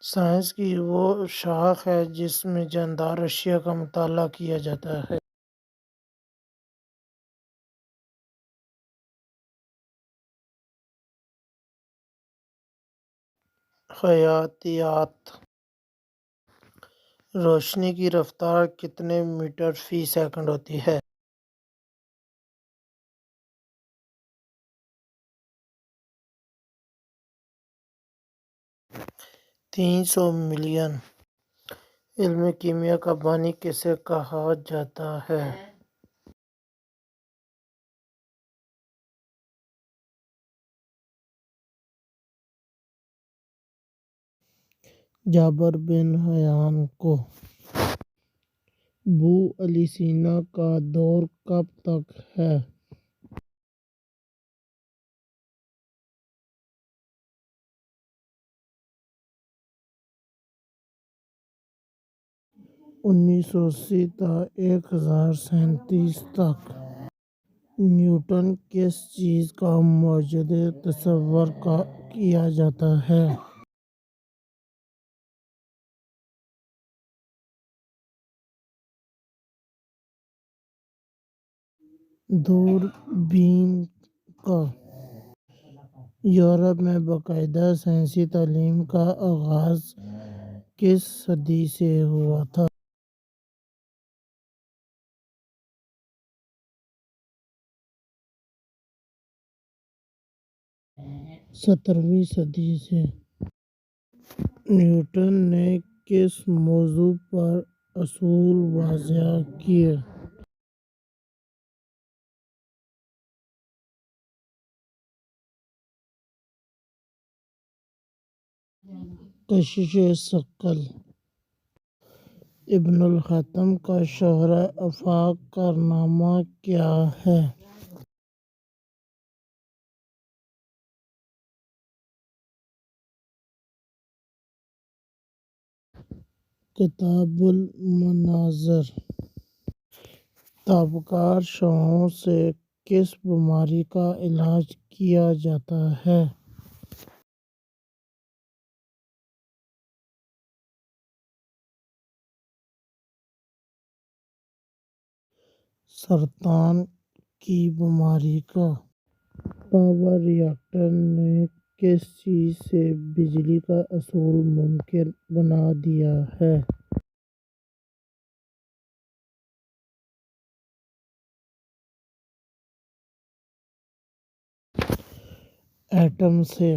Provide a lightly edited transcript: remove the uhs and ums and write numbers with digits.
Science کی وہ شاخ ہے جس میں جاندار اشیاء کا مطالعہ کیا جاتا ہے۔ خیاطیات: روشنی کی رفتار کتنے میٹر فی سیکنڈ ہوتی ہے؟ 300 ملین۔ علم کیمیا کا بانی کسے کہا جاتا ہے؟ جابر بن حیان کو۔ ابو علی سینا کا دور کب تک ہے؟ انیس سو 80 تا 1037 تک۔ نیوٹن کس چیز کا موجد تصور کیا جاتا ہے؟ دوربین کا۔ یورپ میں باقاعدہ سائنسی تعلیم کا آغاز کس صدی سے ہوا تھا؟ 17ویں صدی سے۔ نیوٹن نے کس موضوع پر اصول وضع کیے؟ کشش ثقل۔ ابن الہیثم کا شرح افاق کارنامہ کیا ہے؟ کتاب المناظر۔ تابکار شعاعوں سے کس بیماری کا علاج کیا جاتا ہے؟ سرطان کی بیماری کا۔ پاور ریاکٹر نے کس چیز سے بجلی کا حصول ممکن بنا دیا ہے؟ ایٹم سے۔